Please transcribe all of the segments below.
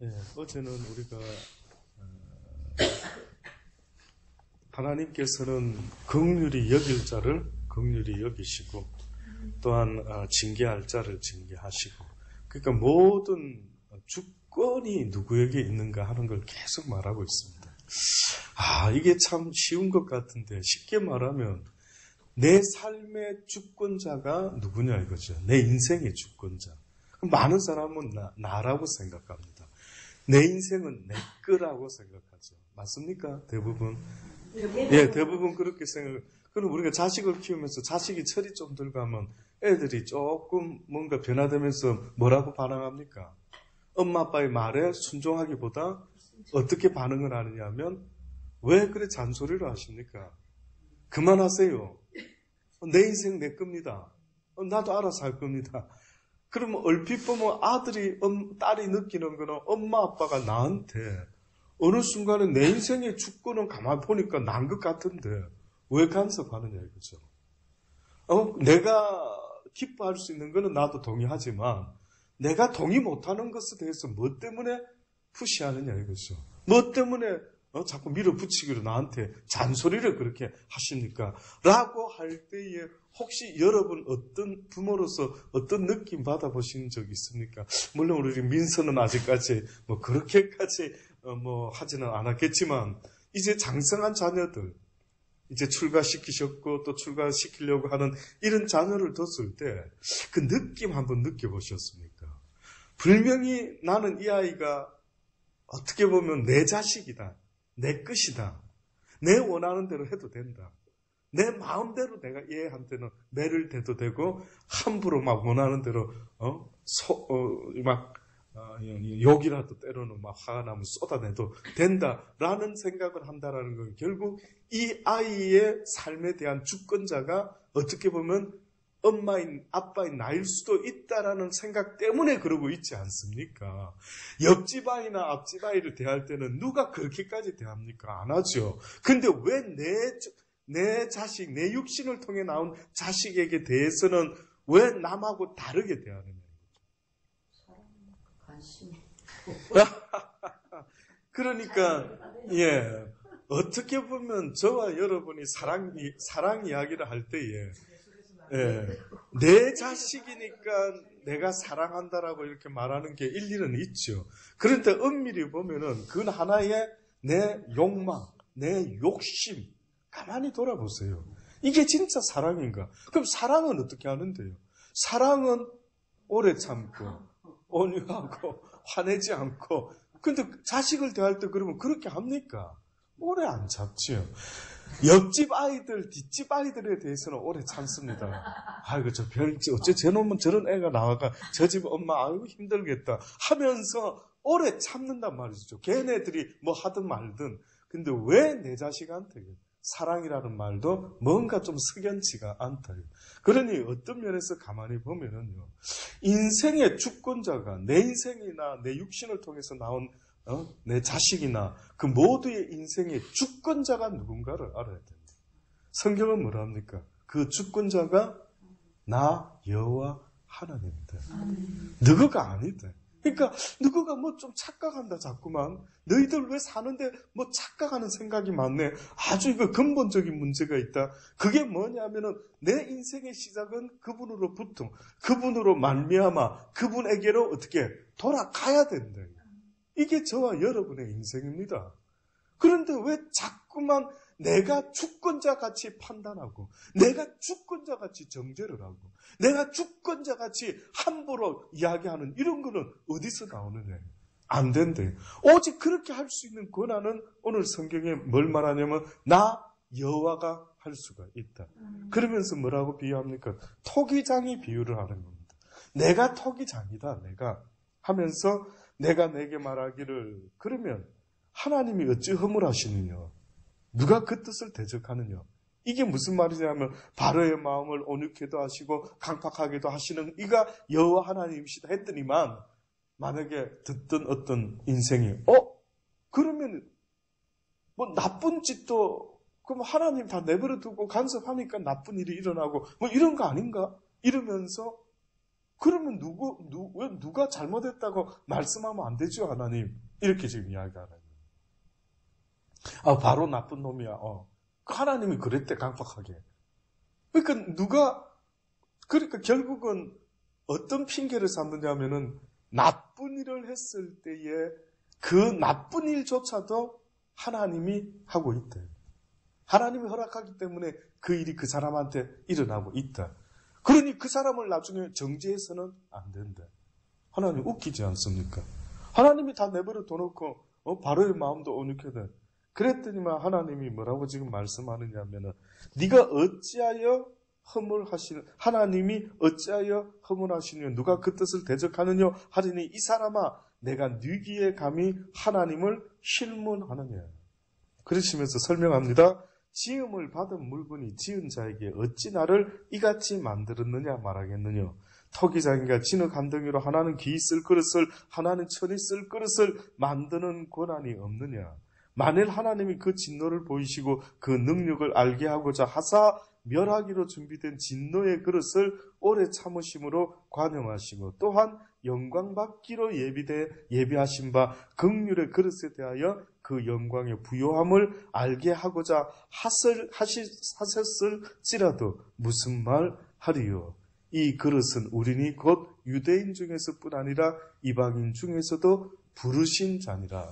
예, 어제는 우리가 하나님께서는 긍휼히 여길 자를 긍휼히 여기시고 또한 징계할 자를 징계하시고, 그러니까 모든 주권이 누구에게 있는가 하는 걸 계속 말하고 있습니다. 이게 참 쉬운 것 같은데, 쉽게 말하면 내 삶의 주권자가 누구냐 이거죠. 내 인생의 주권자. 많은 사람은 나라고 생각합니다. 내 인생은 내 거라고 생각하죠. 맞습니까? 대부분. 예, 대부분 그렇게 생각해요. 그럼 우리가 자식을 키우면서 자식이 철이 좀 들어가면 애들이 조금 뭔가 변화되면서 뭐라고 반응합니까? 엄마 아빠의 말에 순종하기보다 어떻게 반응을 하느냐 하면, 왜 그래 잔소리를 하십니까? 그만하세요. 내 인생 내 겁니다. 나도 알아서 할 겁니다. 그러면 얼핏 보면 딸이 느끼는 거는 엄마 아빠가 나한테 어느 순간에 내 인생의 주권은 가만히 보니까 난 것 같은데 왜 간섭하느냐 이거죠. 내가 기뻐할 수 있는 거는 나도 동의하지만 내가 동의 못하는 것에 대해서 뭐 때문에 푸시하느냐 이거죠. 뭐 때문에 자꾸 밀어붙이기로 나한테 잔소리를 그렇게 하십니까? 라고 할 때에 혹시 여러분 어떤 부모로서 어떤 느낌 받아보신 적 있습니까? 물론 우리 민서는 아직까지 그렇게까지 하지는 않았겠지만, 이제 장성한 자녀들 이제 출가시키셨고 또 출가시키려고 하는 이런 자녀를 뒀을 때 그 느낌 한번 느껴보셨습니까? 분명히 나는 이 아이가 어떻게 보면 내 자식이다, 내 것이다, 내 원하는 대로 해도 된다, 내 마음대로 내가 얘한테는 매를 대도 되고 함부로 막 원하는 대로 욕이라도 때로는 막 화가 나면 쏟아내도 된다라는 생각을 한다라는 건, 결국 이 아이의 삶에 대한 주권자가 어떻게 보면 엄마인 아빠인 나일 수도 있다라는 생각 때문에 그러고 있지 않습니까? 옆집 아이나 앞집 아이를 대할 때는 누가 그렇게까지 대합니까? 안 하죠. 근데 왜 내 자식, 내 육신을 통해 나온 자식에게 대해서는 왜 남하고 다르게 대하느냐? 그러니까 어떻게 보면 저와 여러분이 사랑 이야기를 할 때에 내 자식이니까 내가 사랑한다라고 이렇게 말하는 게 일리는 있죠. 그런데 엄밀히 보면은 그건 하나의 내 욕망, 내 욕심. 가만히 돌아보세요. 이게 진짜 사랑인가? 그럼 사랑은 어떻게 하는데요? 사랑은 오래 참고 온유하고 화내지 않고. 근데 자식을 대할 때 그러면 그렇게 합니까? 오래 안 참지요. 옆집 아이들, 뒷집 아이들에 대해서는 오래 참습니다. 아이고, 어째 저놈은 저런 애가 나와가 저 집 엄마 아이고 힘들겠다 하면서 오래 참는단 말이죠. 걔네들이 뭐 하든 말든. 근데 왜 내 자식한테 사랑이라는 말도 뭔가 좀 석연치가 않다. 그러니 어떤 면에서 가만히 보면은요, 인생의 주권자가 내 인생이나 내 육신을 통해서 나온 내 자식이나 그 모두의 인생의 주권자가 누군가를 알아야 됩니다. 성경은 뭐라 합니까? 그 주권자가 나 여호와 하나님이다. 누구가 아니다. 그러니까 누구가 뭐 좀 착각한다 자꾸만. 너희들 왜 사는데 뭐 착각하는 생각이 많네. 아주 이거 근본적인 문제가 있다. 그게 뭐냐면은 내 인생의 시작은 그분으로부터, 그분으로 말미암아 그분에게로 어떻게 돌아가야 된다. 이게 저와 여러분의 인생입니다. 그런데 왜 자꾸만 내가 주권자 같이 판단하고, 내가 주권자 같이 정죄를 하고, 내가 주권자 같이 함부로 이야기하는 이런 거는 어디서 나오느냐? 안 된대요. 오직 그렇게 할 수 있는 권한은 오늘 성경에 뭘 말하냐면 나 여호와가 할 수가 있다. 그러면서 뭐라고 비유합니까? 토기장이 비유를 하는 겁니다. 내가 토기장이다. 내가 하면서 내가 내게 말하기를, 그러면 하나님이 어찌 허물하시느냐? 누가 그 뜻을 대적하느냐? 이게 무슨 말이냐면 바로의 마음을 온유케도 하시고 강팍하게도 하시는 이가 여호와 하나님이시다 했더니만, 만약에 듣던 어떤 인생이 그러면 뭐 나쁜 짓도 그럼 하나님 다 내버려 두고 간섭하니까 나쁜 일이 일어나고 뭐 이런 거 아닌가? 이러면서 그러면 왜 누가 잘못했다고 말씀하면 안 되죠, 하나님? 이렇게 지금 이야기하는 거예요. 바로 나쁜 놈이야. 하나님이 그랬대, 강박하게. 그러니까 결국은 어떤 핑계를 삼느냐면은 나쁜 일을 했을 때에 그 나쁜 일조차도 하나님이 하고 있대. 하나님이 허락하기 때문에 그 일이 그 사람한테 일어나고 있다. 그러니 그 사람을 나중에 정죄해서는 안 된다. 하나님 웃기지 않습니까? 하나님이 다 내버려 둬놓고 바로의 마음도 온유케다. 그랬더니만 하나님이 뭐라고 지금 말씀하느냐면은 네가 어찌하여 하나님이 어찌하여 허물하시느냐 누가 그 뜻을 대적하느냐 하리니 이 사람아 내가 네 귀에 감히 하나님을 실문하느냐. 그러시면서 설명합니다. 지음을 받은 물건이 지은 자에게 어찌 나를 이같이 만들었느냐 말하겠느냐. 토기장이가 진흙 한 덩이로 하나는 기 있을 그릇을 하나는 천이 쓸 그릇을 만드는 권한이 없느냐. 만일 하나님이 그 진노를 보이시고 그 능력을 알게 하고자 하사 멸하기로 준비된 진노의 그릇을 오래 참으심으로 관용하시고 또한 영광받기로 예비하신 바 긍휼의 그릇에 대하여 그 영광의 부요함을 알게 하고자 하셨을지라도 무슨 말 하리요. 이 그릇은 우리니 곧 유대인 중에서뿐 아니라 이방인 중에서도 부르신 자니라.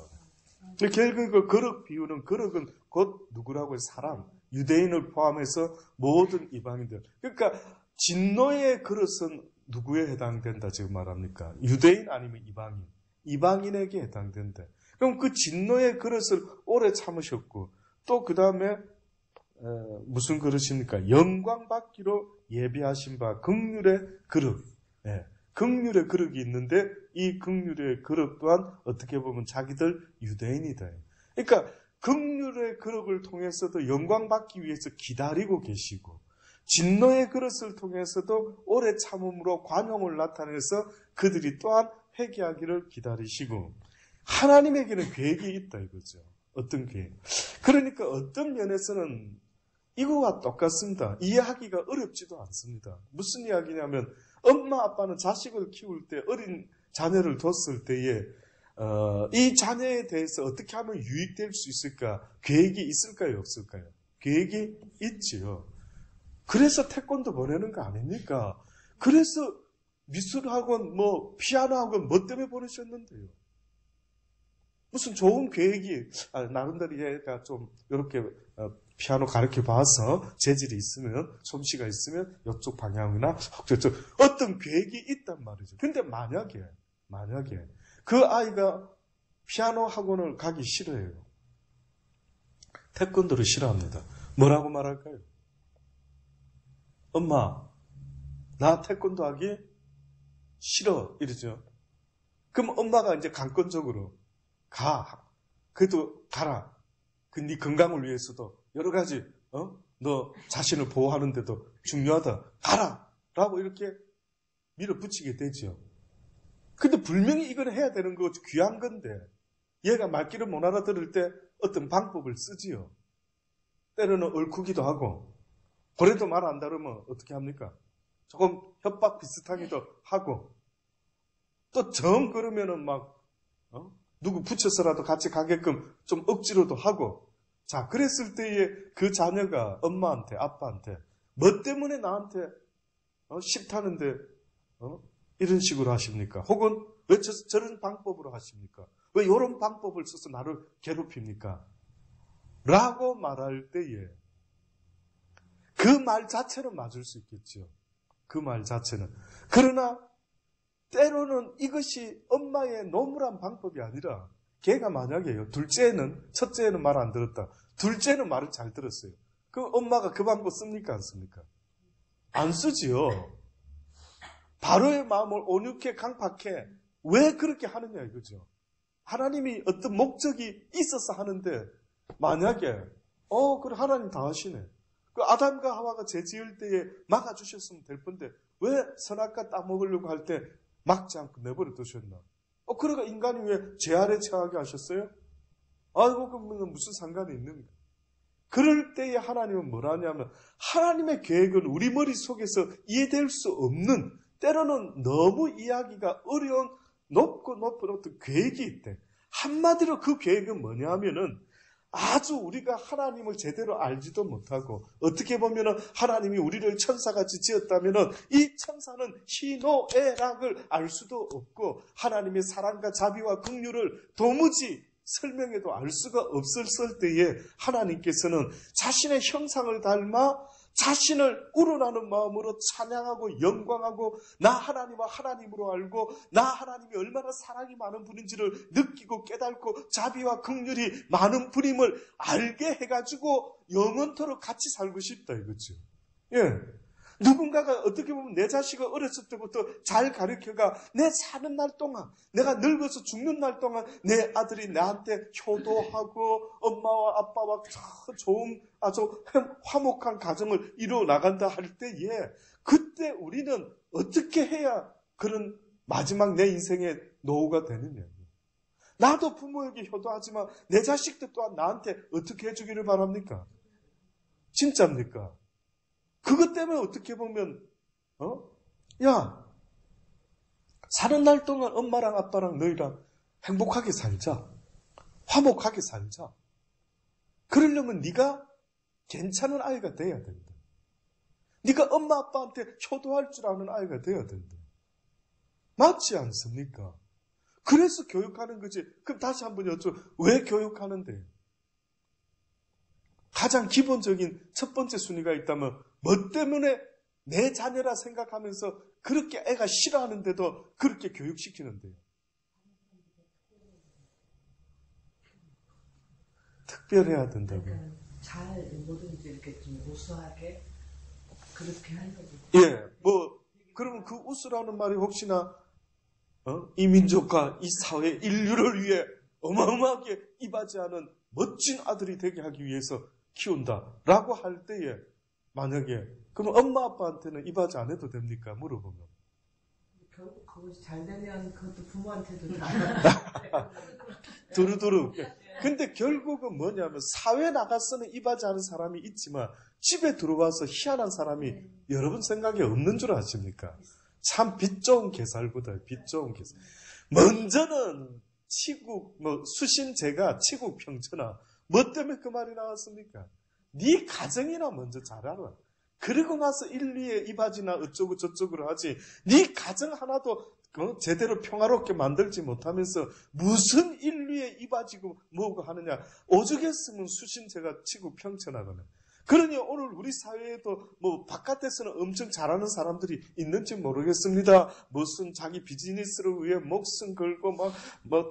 결국 그 그릇 비유는 그릇은 곧 누구라고 해요? 사람, 유대인을 포함해서 모든 이방인들. 그러니까 진노의 그릇은 누구에 해당된다 지금 말합니까? 유대인 아니면 이방인. 이방인에게 해당된다. 그럼 그 진노의 그릇을 오래 참으셨고 또 그 다음에 무슨 그릇입니까? 영광 받기로 예비하신 바 긍휼의 그릇. 긍휼의 그릇이 있는데 이 긍휼의 그릇 또한 어떻게 보면 자기들 유대인이다. 그러니까 긍휼의 그릇을 통해서도 영광 받기 위해서 기다리고 계시고 진노의 그릇을 통해서도 오래 참음으로 관용을 나타내서 그들이 또한 회개하기를 기다리시고 하나님에게는 계획이 있다 이거죠. 어떤 계획? 그러니까 어떤 면에서는 이거와 똑같습니다. 이해하기가 어렵지도 않습니다. 무슨 이야기냐면 엄마 아빠는 자식을 키울 때 어린 자녀를 뒀을 때에 이 자녀에 대해서 어떻게 하면 유익될 수 있을까? 계획이 있을까요? 없을까요? 계획이 있지요. 그래서 태권도 보내는 거 아닙니까? 그래서 미술학원, 피아노학원 뭐 때문에 보내셨는데요? 무슨 좋은 계획이, 나름대로 얘가 좀, 이렇게, 피아노 가르쳐 봐서 재질이 있으면, 솜씨가 있으면, 이쪽 방향이나, 저쪽, 어떤 계획이 있단 말이죠. 근데 만약에, 그 아이가 피아노 학원을 가기 싫어해요. 태권도를 싫어합니다. 뭐라고 말할까요? 엄마, 나 태권도 하기 싫어. 이러죠. 그럼 엄마가 이제 강권적으로 그래도 가라. 네 건강을 위해서도 여러 가지, 너 자신을 보호하는데도 중요하다. 가라! 라고 이렇게 밀어붙이게 되죠. 근데 분명히 이걸 해야 되는 거 귀한 건데, 얘가 말귀를 못 알아들을 때 어떤 방법을 쓰지요. 때로는 얽히기도 하고, 그래도 말 안 들으면 어떻게 합니까? 조금 협박 비슷하기도 하고, 또 정 그러면은 누구 붙여서라도 같이 가게끔 좀 억지로도 하고, 자, 그랬을 때에 그 자녀가 엄마한테, 아빠한테, 뭐 때문에 나한테, 싫다는데, 이런 식으로 하십니까? 혹은 왜 저런 방법으로 하십니까? 왜 이런 방법을 써서 나를 괴롭힙니까? 라고 말할 때에, 그 말 자체는 맞을 수 있겠죠. 그 말 자체는. 그러나, 때로는 이것이 엄마의 노무란 방법이 아니라 걔가 만약에요. 첫째는 말 안 들었다. 둘째는 말을 잘 들었어요. 그럼 엄마가 그 방법 씁니까? 안 씁니까? 안 쓰지요. 바로의 마음을 온유케 강팍해 왜 그렇게 하느냐 이거죠. 하나님이 어떤 목적이 있어서 하는데 만약에 그래 하나님 다 하시네. 그 아담과 하와가 죄 지을 때에 막아주셨으면 될 건데 왜 선악과 따먹으려고 할 때 막지 않고 내버려 두셨나? 그러니까 인간이 왜 죄 아래 처하게 하셨어요? 아이고, 그러면 무슨 상관이 있는가? 그럴 때에 하나님은 뭐라 하냐면, 하나님의 계획은 우리 머릿속에서 이해될 수 없는 때로는 너무 이야기가 어려운 높고 높은 어떤 계획이 있대. 한마디로 그 계획은 뭐냐 하면은 아주 우리가 하나님을 제대로 알지도 못하고 어떻게 보면은 하나님이 우리를 천사같이 지었다면은 이 천사는 희노애락을 알 수도 없고 하나님의 사랑과 자비와 긍휼을 도무지 설명해도 알 수가 없을 때에 하나님께서는 자신의 형상을 닮아 자신을 우러나는 마음으로 찬양하고 영광하고 나 하나님을 하나님으로 알고 나 하나님이 얼마나 사랑이 많은 분인지를 느끼고 깨닫고 자비와 긍휼이 많은 분임을 알게 해가지고 영원토록 같이 살고 싶다 이거죠. 예. 누군가가 어떻게 보면 내 자식을 어렸을 때부터 잘 가르쳐가 내 사는 날 동안 내가 늙어서 죽는 날 동안 내 아들이 나한테 효도하고 엄마와 아빠와 좋은 아주 화목한 가정을 이루어 나간다 할 때에 그때 우리는 어떻게 해야 그런 마지막 내 인생의 노후가 되느냐. 나도 부모에게 효도하지만 내 자식들 또한 나한테 어떻게 해주기를 바랍니까? 진짜입니까? 그것 때문에 어떻게 보면 야 사는 날 동안 엄마랑 아빠랑 너희랑 행복하게 살자. 화목하게 살자. 그러려면 네가 괜찮은 아이가 돼야 된다. 네가 엄마 아빠한테 효도할 줄 아는 아이가 돼야 된다. 맞지 않습니까? 그래서 교육하는 거지. 그럼 다시 한번 여쭤. 왜 교육하는데? 가장 기본적인 첫 번째 순위가 있다면 뭐 때문에 내 자녀라 생각하면서 그렇게 애가 싫어하는데도 그렇게 교육시키는데요. 특별해야 된다고. 그러니까 잘 뭐든지 이렇게 좀 우수하게 그렇게 하는 거죠. 예, 그러면 그 우수라는 말이 혹시나 이 민족과 이 사회 인류를 위해 어마어마하게 이바지하는 멋진 아들이 되게 하기 위해서 키운다라고 할 때에 만약에 그럼 엄마 아빠한테는 이바지 안 해도 됩니까? 물어보면 결국 그것이 잘 되면 그것도 부모한테도 두루두루. 근데 결국은 뭐냐면 사회 나가서는 이바지 하는 사람이 있지만 집에 들어와서 희한한 사람이 여러분 생각에 없는 줄 아십니까? 참 빛 좋은 개살보다 빛 좋은 개살. 먼저는 치국 수신제가 치국 평천하. 뭐 때문에 그 말이 나왔습니까? 네 가정이나 먼저 잘 알아. 그리고 나서 인류의 이바지나 어쩌고 저쩌고를 하지. 네 가정 하나도 제대로 평화롭게 만들지 못하면서 무슨 인류의 이바지고 뭐고 하느냐. 오죽했으면 수신제가 치고 평천하거나. 그러니 오늘 우리 사회에도 바깥에서는 엄청 잘하는 사람들이 있는지 모르겠습니다. 무슨 자기 비즈니스를 위해 목숨 걸고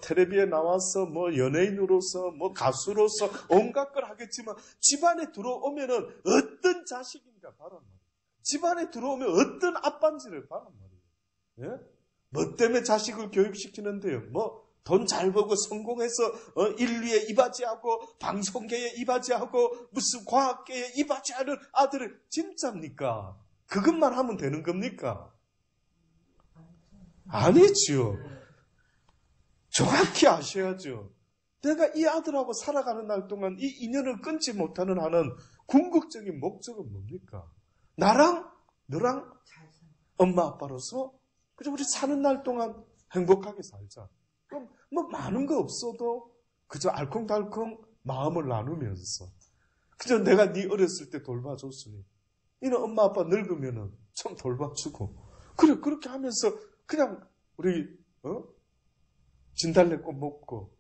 텔레비에 나와서 연예인으로서 가수로서 온갖 걸 하겠지만 집안에 들어오면은 어떤 자식인가 바란 말이에요. 집안에 들어오면 어떤 아빠인지를 바란 말이에요. 예? 뭐 때문에 자식을 교육시키는데요. 돈 잘 벌고 성공해서 인류에 이바지하고 방송계에 이바지하고 무슨 과학계에 이바지하는 아들을 진짜입니까? 그것만 하면 되는 겁니까? 아니지요. 정확히 아셔야죠. 내가 이 아들하고 살아가는 날 동안 이 인연을 끊지 못하는 하는 궁극적인 목적은 뭡니까? 나랑 너랑 엄마 아빠로서 그저 우리 사는 날 동안 행복하게 살자. 그럼 많은 거 없어도 그저 알콩달콩 마음을 나누면서 그저 내가 네 어렸을 때 돌봐줬으니 이는 엄마 아빠 늙으면은 좀 돌봐주고 그래 그렇게 하면서 그냥 우리 진달래꽃 먹고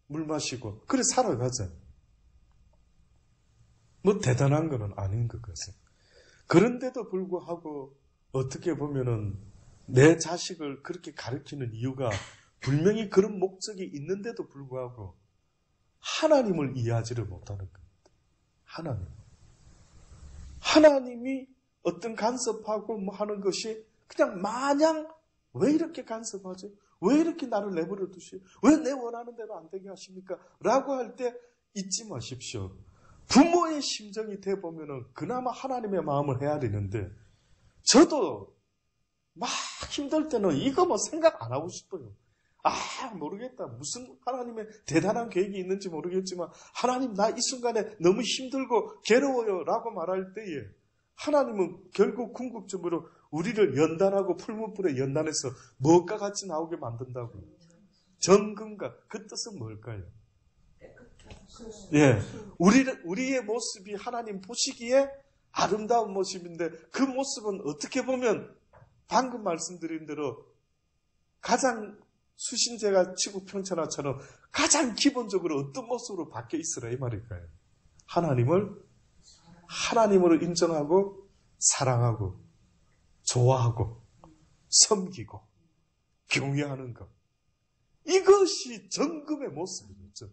물 마시고 그래 살아가자. 대단한 거는 아닌 것 같아요. 그런데도 불구하고 어떻게 보면은 내 자식을 그렇게 가르치는 이유가 분명히 그런 목적이 있는데도 불구하고 하나님을 이해하지를 못하는 겁니다. 하나님이 어떤 간섭하고 하는 것이 그냥 마냥 왜 이렇게 간섭하지? 왜 이렇게 나를 내버려 두시오? 왜 내 원하는 대로 안 되게 하십니까? 라고 할 때 잊지 마십시오. 부모의 심정이 돼보면은 그나마 하나님의 마음을 헤아리는데 저도 막 힘들 때는 이거 생각 안 하고 싶어요. 모르겠다. 무슨 하나님의 대단한 계획이 있는지 모르겠지만 하나님 나 이 순간에 너무 힘들고 괴로워요 라고 말할 때에 하나님은 결국 궁극적으로 우리를 연단하고 풀무불에 연단해서 무엇과 같이 나오게 만든다고요? 정금과. 그 뜻은 뭘까요? 예, 우리의 모습이 하나님 보시기에 아름다운 모습인데 그 모습은 어떻게 보면 방금 말씀드린 대로 가장 수신제가 치국평천하처럼 가장 기본적으로 어떤 모습으로 바뀌어 있으라 이 말일까요? 하나님으로 인정하고 사랑하고 좋아하고 섬기고 경외하는 것. 이것이 정금의 모습이죠.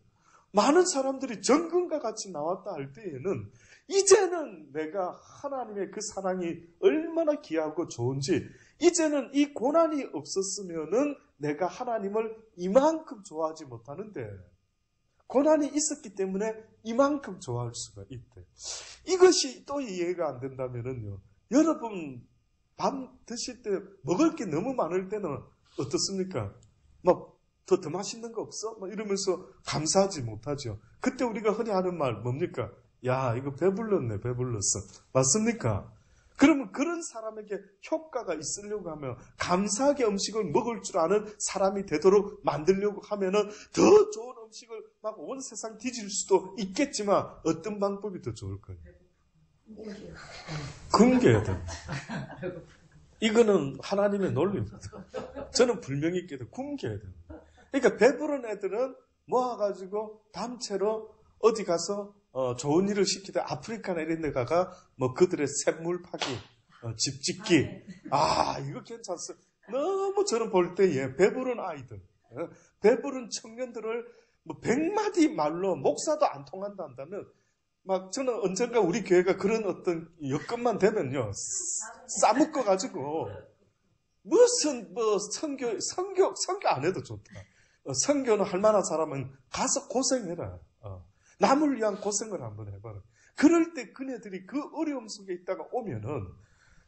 많은 사람들이 정금과 같이 나왔다 할 때에는 이제는 내가 하나님의 그 사랑이 얼마나 귀하고 좋은지, 이제는 이 고난이 없었으면은 내가 하나님을 이만큼 좋아하지 못하는데 고난이 있었기 때문에 이만큼 좋아할 수가 있대. 이것이 또 이해가 안 된다면은요, 여러분 밥 드실 때 먹을 게 너무 많을 때는 어떻습니까? 더 맛있는 거 없어? 이러면서 감사하지 못하죠. 그때 우리가 흔히 하는 말 뭡니까? 야, 이거 배불렀네, 배불렀어. 맞습니까? 그러면 그런 사람에게 효과가 있으려고 하면 감사하게 음식을 먹을 줄 아는 사람이 되도록 만들려고 하면은 더 좋은 음식을 막 온 세상 뒤질 수도 있겠지만 어떤 방법이 더 좋을까요? 굶겨야 됩니다. 이거는 하나님의 논리입니다. 저는 분명히 있게도 굶겨야 됩니다. 그러니까 배부른 애들은 모아가지고 단체로 어디 가서 좋은 일을 시키다 아프리카나 이런 데 가가 그들의 샘물 파기, 집 짓기. 이거 괜찮았어. 너무 저는 볼 때에 배부른 아이들, 배부른 청년들을 100마디 말로 목사도 안 통한다 한다면 저는 언젠가 우리 교회가 그런 어떤 여건만 되면요, 싸먹어가지고 무슨 선교 안 해도 좋다. 선교는 할 만한 사람은 가서 고생해라. 남을 위한 고생을 한번 해봐라. 그럴 때 그네들이 그 어려움 속에 있다가 오면은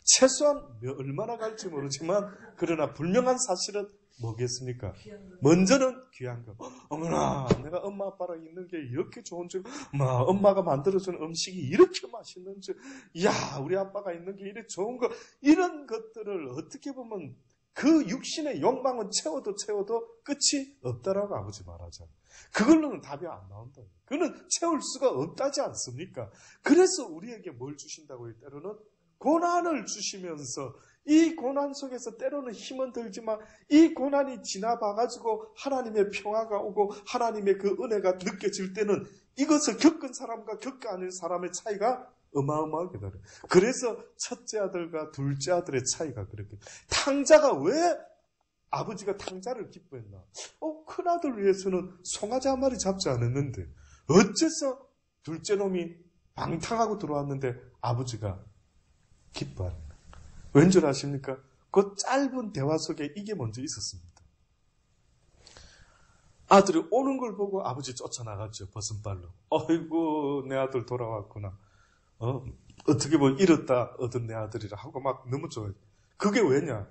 최소한 얼마나 갈지 모르지만 그러나 분명한 사실은 뭐겠습니까? 먼저는 귀한 거. 어머나, 내가 엄마 아빠랑 있는 게 이렇게 좋은 줄, 엄마가 만들어주는 음식이 이렇게 맛있는 줄, 야, 우리 아빠가 있는 게 이렇게 좋은 거, 이런 것들을 어떻게 보면 그 육신의 욕망은 채워도 끝이 없다라고 아버지 말하잖아요. 그걸로는 답이 안 나온다. 그는 채울 수가 없다지 않습니까? 그래서 우리에게 뭘 주신다고요? 때로는 고난을 주시면서 이 고난 속에서 때로는 힘은 들지만 이 고난이 지나봐가지고 하나님의 평화가 오고 하나님의 그 은혜가 느껴질 때는 이것을 겪은 사람과 겪지 않은 사람의 차이가 어마어마하게 다르요. 그래서 첫째 아들과 둘째 아들의 차이가 그렇게. 탕자가 왜 아버지가 탕자를 기뻐했나? 큰아들 위해서는 송아지 한 마리 잡지 않았는데 어째서 둘째 놈이 방탕하고 들어왔는데 아버지가 기뻐하는. 왠 줄 아십니까? 그 짧은 대화 속에 이게 먼저 있었습니다. 아들이 오는 걸 보고 아버지 쫓아나갔죠. 벗은발로. 어이구, 내 아들 돌아왔구나. 어떻게 보면 잃었다 얻은 내 아들이라 하고 막 너무 좋아요. 그게 왜냐?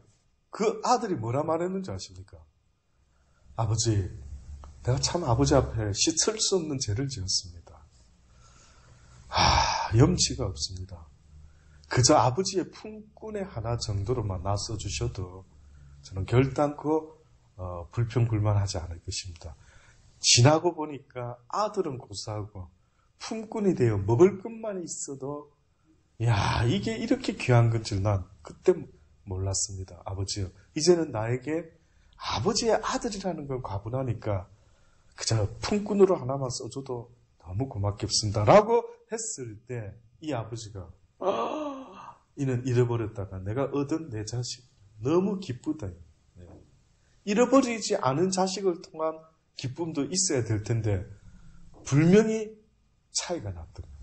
그 아들이 뭐라 말했는지 아십니까? 아버지, 내가 참 아버지 앞에 씻을 수 없는 죄를 지었습니다. 염치가 없습니다. 그저 아버지의 품꾼의 하나 정도로만 나서주셔도 저는 결단코 불평불만하지 않을 것입니다. 지나고 보니까 아들은 고사하고 품꾼이 되어 먹을 것만 있어도 이게 이렇게 귀한 건지 난 그때 몰랐습니다. 아버지요, 이제는 나에게 아버지의 아들이라는 걸 과분하니까 그저 품꾼으로 하나만 써줘도 너무 고맙겠습니다 라고 했을 때 이 아버지가 이는 잃어버렸다가 내가 얻은 내 자식 너무 기쁘다. 잃어버리지 않은 자식을 통한 기쁨도 있어야 될 텐데 분명히 차이가 났더라고요.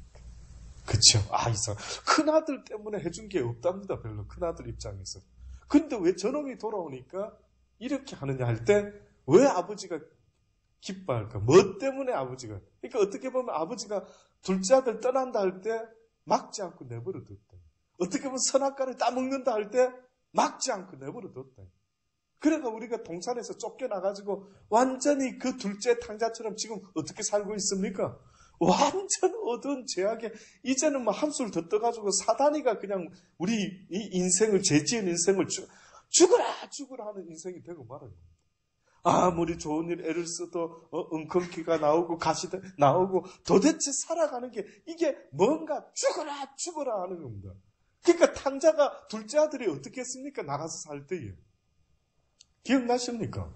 그쵸? 이상. 큰아들 때문에 해준 게 없답니다. 별로 큰아들 입장에서. 근데 왜 저놈이 돌아오니까 이렇게 하느냐 할 때 왜 아버지가 기뻐할까? 뭐 때문에 아버지가? 그러니까 어떻게 보면 아버지가 둘째 아들 떠난다 할 때 막지 않고 내버려뒀다. 어떻게 보면 선악과를 따먹는다 할 때 막지 않고 내버려뒀다. 그러니까 우리가 동산에서 쫓겨나가지고 완전히 그 둘째 탕자처럼 지금 어떻게 살고 있습니까? 완전 어두운 죄악에 이제는 뭐 한술 더 떠가지고 사단이가 그냥 우리 이 인생을 죄지은 인생을 죽으라 하는 인생이 되고 말아요. 아무리 좋은 일 애를 써도 엉겅퀴가 나오고 가시 나오고 도대체 살아가는 게 이게 뭔가 죽어라 하는 겁니다. 그러니까 탕자가 둘째 아들이 어떻게 했습니까? 나가서 살 때에. 기억나십니까?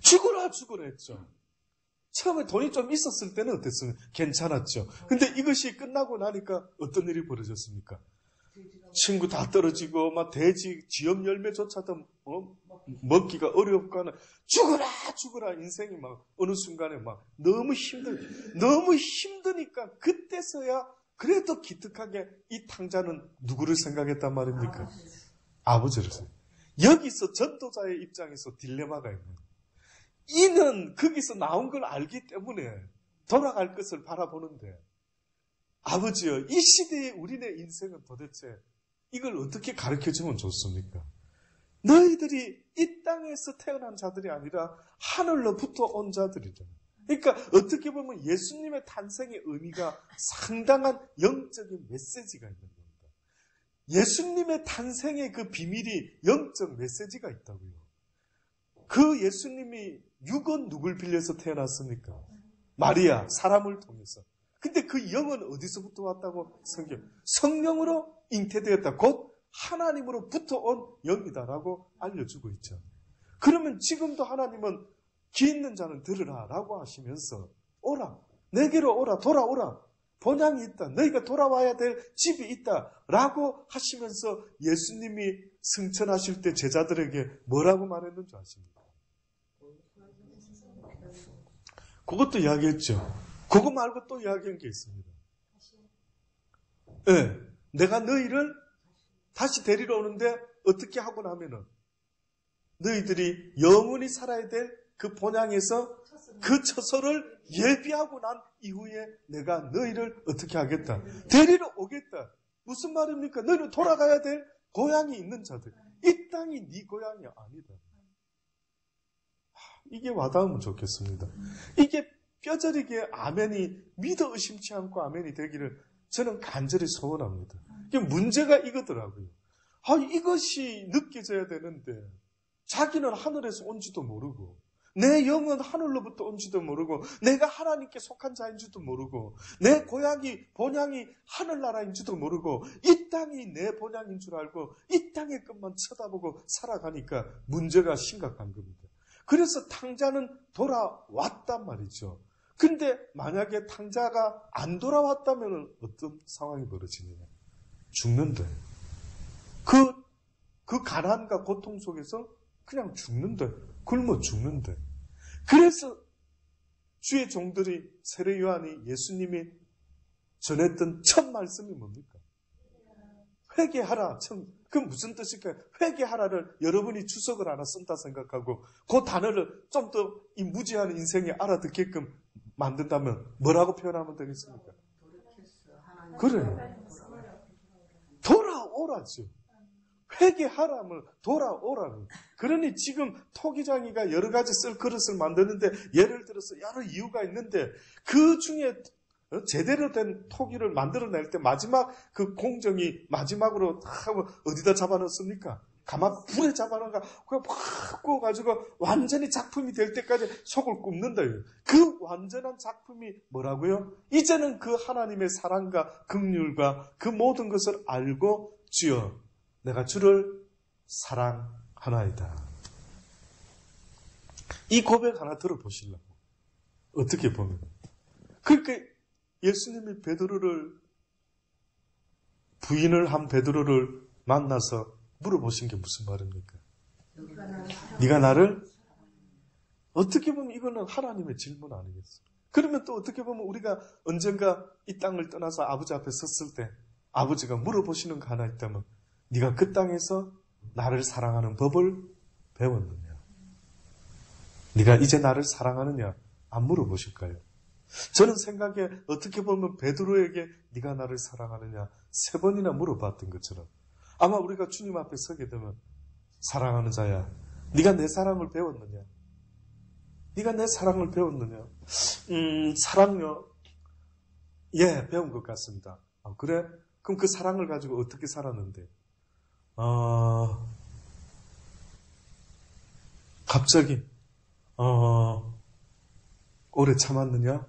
죽어라 했죠. 처음에 돈이 좀 있었을 때는 어땠습니까? 괜찮았죠. 근데 이것이 끝나고 나니까 어떤 일이 벌어졌습니까? 친구 다 떨어지고 막 돼지 지엽 열매조차도 먹기가 어렵고 하는 죽어라 인생이 막 어느 순간에 막 너무 힘드니까 그때서야 그래도 기특하게 이 탕자는 누구를 생각했단 말입니까? 아버지를 생각. 여기서 전도자의 입장에서 딜레마가 있는 거예요. 이는 거기서 나온 걸 알기 때문에 돌아갈 것을 바라보는데 아버지여, 이 시대의 우리네 인생은 도대체 이걸 어떻게 가르쳐주면 좋습니까? 너희들이 이 땅에서 태어난 자들이 아니라 하늘로부터 온 자들이잖아. 그러니까 어떻게 보면 예수님의 탄생의 의미가 상당한 영적인 메시지가 있는 겁니다. 예수님의 탄생의 그 비밀이 영적 메시지가 있다고요. 그 예수님이 육은 누굴 빌려서 태어났습니까? 마리아, 사람을 통해서. 근데 그 영은 어디서부터 왔다고 성령으로 잉태되었다. 곧 하나님으로부터 온 영이다라고 알려주고 있죠. 그러면 지금도 하나님은 귀 있는 자는 들으라 라고 하시면서 오라, 내게로 오라, 돌아오라, 본향이 있다, 너희가 돌아와야 될 집이 있다 라고 하시면서 예수님이 승천하실 때 제자들에게 뭐라고 말했는지 아십니까? 그것도 이야기했죠. 그거 말고 또 이야기한 게 있습니다. 네, 내가 너희를 다시 데리러 오는데 어떻게 하고 나면은 너희들이 영원히 살아야 될 그 본향에서 그 처소를 예비하고 난 이후에 내가 너희를 어떻게 하겠다? 데리러 오겠다. 무슨 말입니까? 너희는 돌아가야 될 고향이 있는 자들. 이 땅이 네 고향이 아니다. 이게 와닿으면 좋겠습니다. 이게 뼈저리게 아멘이 믿어 의심치 않고 아멘이 되기를 저는 간절히 소원합니다. 이게 문제가 이거더라고요. 이것이 느껴져야 되는데 자기는 하늘에서 온지도 모르고 내 영은 하늘로부터 온지도 모르고 내가 하나님께 속한 자인지도 모르고 내 고향이 본향이 하늘나라인지도 모르고 이 땅이 내 본향인 줄 알고 이 땅의 것만 쳐다보고 살아가니까 문제가 심각한 겁니다. 그래서 탕자는 돌아왔단 말이죠. 근데 만약에 탕자가 안 돌아왔다면 어떤 상황이 벌어지느냐? 죽는데. 그 가난과 고통 속에서 그냥 죽는데. 굶어 죽는데. 그래서 주의 종들이 세례 요한이 예수님이 전했던 첫 말씀이 뭡니까? 회개하라. 그 무슨 뜻일까요? 회개하라를 여러분이 주석을 하나 쓴다 생각하고 그 단어를 좀 더 이 무지한 인생에 알아듣게끔 만든다면 뭐라고 표현하면 되겠습니까? 그래요. 돌아오라죠. 회개하라면 돌아오라는. 그러니 지금 토기장이가 여러 가지 쓸 그릇을 만드는데 예를 들어서 여러 이유가 있는데 그 중에 제대로 된 토기를 만들어낼 때 마지막 그 공정이 마지막으로 어디다 잡아넣습니까? 불에 잡아넣은가 그냥 팍 구워가지고 완전히 작품이 될 때까지 속을 굽는다. 그 완전한 작품이 뭐라고요? 이제는 그 하나님의 사랑과 긍휼과 그 모든 것을 알고 주여 내가 주를 사랑하나이다. 이 고백 하나 들어보시려고. 어떻게 보면. 그러니까 예수님이 부인을 한 베드로를 만나서 물어보신 게 무슨 말입니까? 네가 나를? 어떻게 보면 이거는 하나님의 질문 아니겠어요? 그러면 또 어떻게 보면 우리가 언젠가 이 땅을 떠나서 아버지 앞에 섰을 때 아버지가 물어보시는 거 하나 있다면 네가 그 땅에서 나를 사랑하는 법을 배웠느냐? 네가 이제 나를 사랑하느냐? 안 물어보실까요? 저는 생각에 어떻게 보면 베드로에게 네가 나를 사랑하느냐 3번이나 물어봤던 것처럼 아마 우리가 주님 앞에 서게 되면 사랑하는 자야 네가 내 사랑을 배웠느냐? 네가 내 사랑을 배웠느냐? 사랑요 예, 배운 것 같습니다. 그래? 그럼 그 사랑을 가지고 어떻게 살았는데? 갑자기, 오래 참았느냐?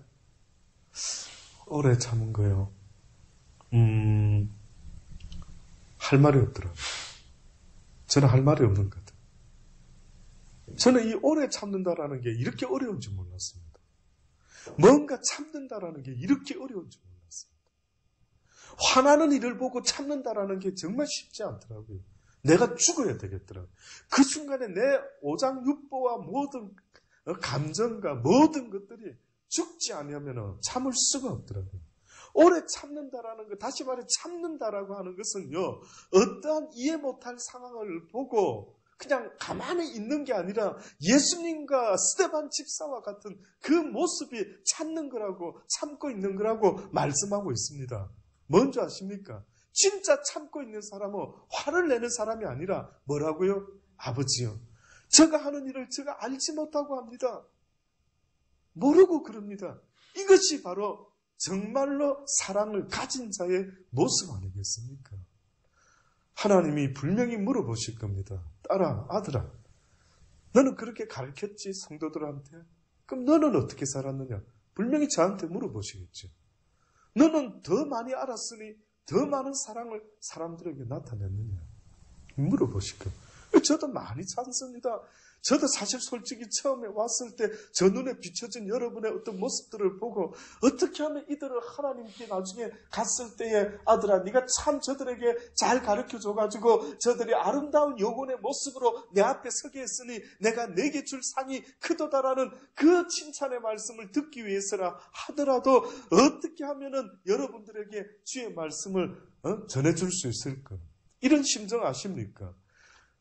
오래 참은 거요. 할 말이 없더라고요. 저는 할 말이 없는 것 같아요. 저는 이 오래 참는다라는 게 이렇게 어려운 줄 몰랐습니다. 뭔가 참는다라는 게 이렇게 어려운 줄 몰랐습니다. 화나는 일을 보고 참는다라는 게 정말 쉽지 않더라고요. 내가 죽어야 되겠더라고요. 그 순간에 내 오장육부와 모든 감정과 모든 것들이 죽지 않으면 참을 수가 없더라고요. 오래 참는다라는 것, 다시 말해 참는다라고 하는 것은요, 어떠한 이해 못할 상황을 보고 그냥 가만히 있는 게 아니라 예수님과 스데반 집사와 같은 그 모습이 참는 거라고, 참고 있는 거라고 말씀하고 있습니다. 뭔지 아십니까? 진짜 참고 있는 사람은 화를 내는 사람이 아니라 뭐라고요? 아버지요. 제가 하는 일을 제가 알지 못하고 합니다. 모르고 그럽니다. 이것이 바로 정말로 사랑을 가진 자의 모습 아니겠습니까? 하나님이 분명히 물어보실 겁니다. 딸아, 아들아, 너는 그렇게 가르쳤지, 성도들한테? 그럼 너는 어떻게 살았느냐? 분명히 저한테 물어보시겠죠. 너는 더 많이 알았으니 더 많은 사랑을 사람들에게 나타냈느냐? 물어보실 겁니다. 저도 많이 찾습니다. 저도 사실 솔직히 처음에 왔을 때 저 눈에 비춰진 여러분의 어떤 모습들을 보고 어떻게 하면 이들을 하나님께 나중에 갔을 때에 아들아 네가 참 저들에게 잘 가르쳐줘가지고 저들이 아름다운 영혼의 모습으로 내 앞에 서게 했으니 내가 내게 줄 상이 크도다라는 그 칭찬의 말씀을 듣기 위해서라 하더라도 어떻게 하면은 여러분들에게 주의 말씀을 전해줄 수 있을까? 이런 심정 아십니까?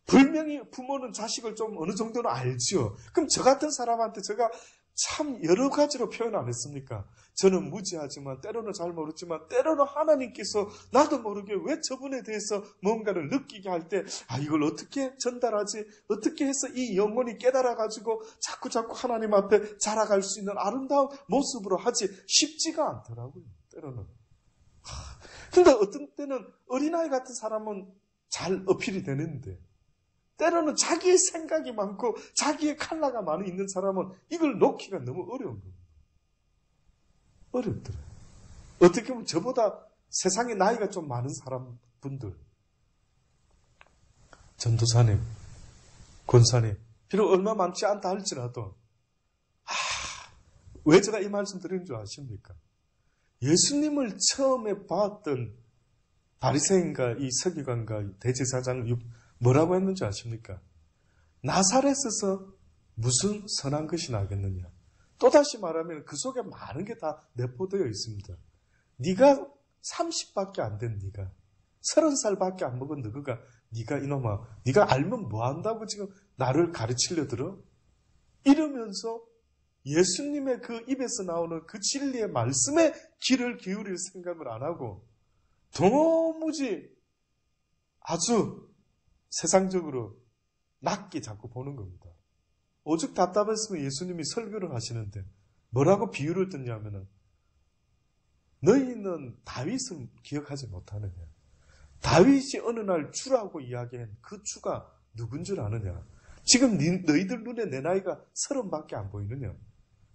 분명히 부모는 자식을 좀 어느 정도는 알지요. 그럼 저 같은 사람한테 제가 참 여러 가지로 표현 안 했습니까? 저는 무지하지만 때로는 잘 모르지만 때로는 하나님께서 나도 모르게 왜 저분에 대해서 뭔가를 느끼게 할 때 이걸 어떻게 전달하지? 어떻게 해서 이 영혼이 깨달아가지고 자꾸 하나님 앞에 자라갈 수 있는 아름다운 모습으로 하지 쉽지가 않더라고요. 때로는. 근데 어떤 때는 어린아이 같은 사람은 잘 어필이 되는데 때로는 자기의 생각이 많고 자기의 칼라가 많이 있는 사람은 이걸 놓기가 너무 어려운 겁니다. 어렵더라고요. 어떻게 보면 저보다 세상에 나이가 좀 많은 사람분들, 전도사님, 권사님, 비록 얼마 많지 않다 할지라도 왜 제가 이 말씀 드리는 줄 아십니까? 예수님을 처음에 봤던 바리새인과 이 서기관과 대제사장 뭐라고 했는지 아십니까? 나사렛에서 무슨 선한 것이 나겠느냐? 또다시 말하면 그 속에 많은 게 다 내포되어 있습니다. 네가 30밖에 안 된 네가 30살밖에 안 먹은 너가 네가 이놈아 네가 알면 뭐 한다고 지금 나를 가르치려 들어? 이러면서 예수님의 그 입에서 나오는 그 진리의 말씀에 귀를 기울일 생각을 안 하고 도무지 아주 세상적으로 낮게 자꾸 보는 겁니다. 오죽 답답했으면 예수님이 설교를 하시는데 뭐라고 비유를 듣냐면은 너희는 다윗을 기억하지 못하느냐? 다윗이 어느 날 주라고 이야기한 그 주가 누군 줄 아느냐? 지금 너희들 눈에 내 나이가 30밖에 안 보이느냐?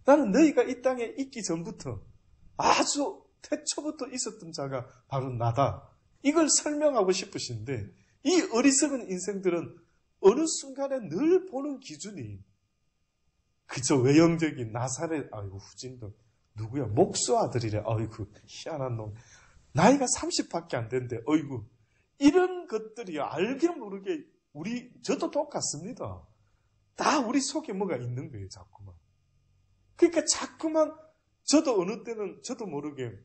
나는 너희가 이 땅에 있기 전부터 아주 태초부터 있었던 자가 바로 나다. 이걸 설명하고 싶으신데 이 어리석은 인생들은 어느 순간에 늘 보는 기준이 그저 외형적인 나사렛, 아이고 후진도 누구야? 목수 아들이래. 아이고 희한한 놈. 나이가 30밖에 안 된대. 아이고 이런 것들이 알게 모르게 저도 똑같습니다. 다 우리 속에 뭐가 있는 거예요, 자꾸만. 그러니까 자꾸만 저도 어느 때는 저도 모르게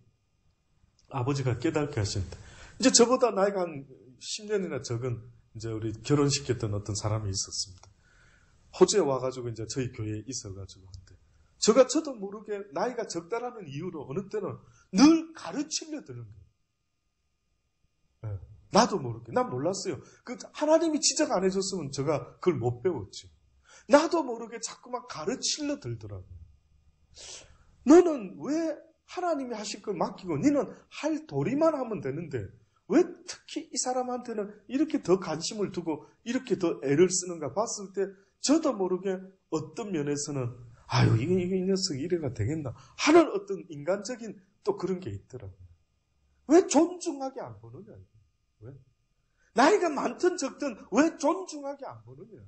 아버지가 깨닫게 하시는데 이제 저보다 나이가 한 10년이나 적은 이제 우리 결혼시켰던 어떤 사람이 있었습니다. 호주에 와가지고 이제 저희 교회에 있어가지고 한데 저도 모르게 나이가 적다라는 이유로 어느 때는 늘 가르치려 드는 거예요. 네. 나도 모르게. 난 몰랐어요. 하나님이 지적 안 해줬으면 제가 그걸 못 배웠지. 나도 모르게 자꾸만 가르치려 들더라고요. 너는 왜 하나님이 하실 걸 맡기고 너는 할 도리만 하면 되는데 왜 특히 이 사람한테는 이렇게 더 관심을 두고 이렇게 더 애를 쓰는가 봤을 때 저도 모르게 어떤 면에서는 아유 이 녀석이 이래가 되겠나 하는 어떤 인간적인 또 그런 게 있더라고요. 왜 존중하게 안 보느냐. 왜? 나이가 많든 적든 왜 존중하게 안 보느냐.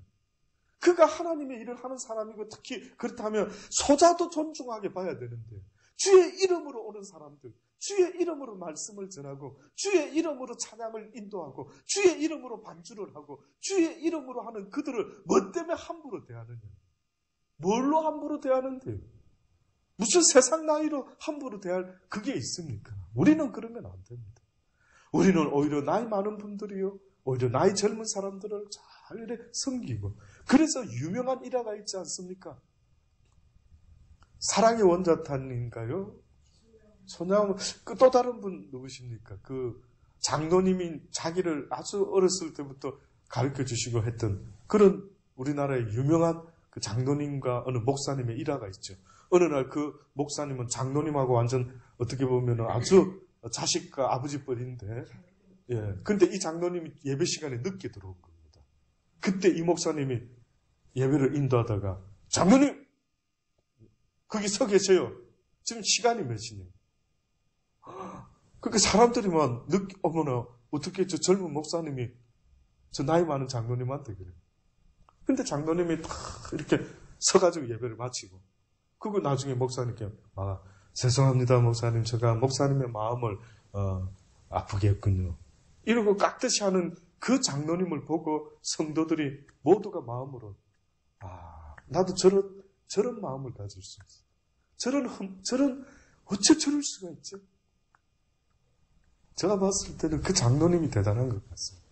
그가 하나님의 일을 하는 사람이고 특히 그렇다면 소자도 존중하게 봐야 되는데 주의 이름으로 오는 사람들, 주의 이름으로 말씀을 전하고 주의 이름으로 찬양을 인도하고 주의 이름으로 반주를 하고 주의 이름으로 하는 그들을 뭐 때문에 함부로 대하느냐. 뭘로 함부로 대하는데요? 무슨 세상 나이로 함부로 대할 그게 있습니까? 우리는 그러면 안 됩니다. 우리는 오히려 나이 많은 분들이요. 오히려 나이 젊은 사람들을 잘 이렇게 섬기고 그래서 유명한 일화가 있지 않습니까? 사랑의 원자탄인가요? 소냥 또 다른 분 누구십니까? 그 장로님이 자기를 아주 어렸을 때부터 가르쳐 주시고 했던 그런 우리나라의 유명한 그 장로님과 어느 목사님의 일화가 있죠. 어느 날 그 목사님은 장로님하고 완전 어떻게 보면 아주 자식과 아버지 뻘인데, 예. 근데 이 장로님이 예배 시간에 늦게 들어온 겁니다. 그때 이 목사님이 예배를 인도하다가 장로님! 거기 서 계세요. 지금 시간이 몇 시냐. 그러니까 사람들이 막 어머나 어떻게 저 젊은 목사님이 저 나이 많은 장로님한테 그래. 근데 장로님이 딱 이렇게 서가지고 예배를 마치고 그거 나중에 목사님께 죄송합니다 목사님 제가 목사님의 마음을 아프게 했군요. 이러고 깍듯이 하는 그 장로님을 보고 성도들이 모두가 마음으로 나도 저런 마음을 가질 수 있어. 어째 저럴 수가 있지? 제가 봤을 때는 그 장로님이 대단한 것 같습니다.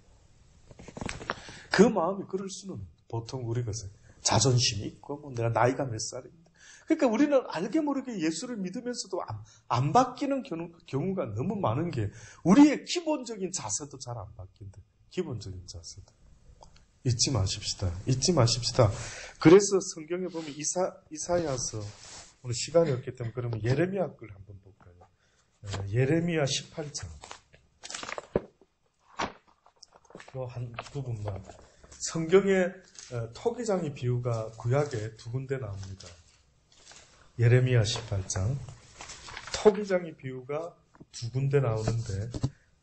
그 마음이 그럴 수는 보통 우리가 자존심이 있고 내가 나이가 몇 살인데 그러니까 우리는 알게 모르게 예수를 믿으면서도 안 바뀌는 경우가 너무 많은 게 우리의 기본적인 자세도 잘 안 바뀐다. 기본적인 자세도. 잊지 마십시다. 그래서 성경에 보면 이사야서 오늘 시간이 없기 때문에 그러면 예레미야 걸 한번 볼까요? 예레미야 18장. 요 한 부분만. 성경에 토기장의 비유가 구약에 두 군데 나옵니다. 예레미야 18장. 토기장의 비유가 두 군데 나오는데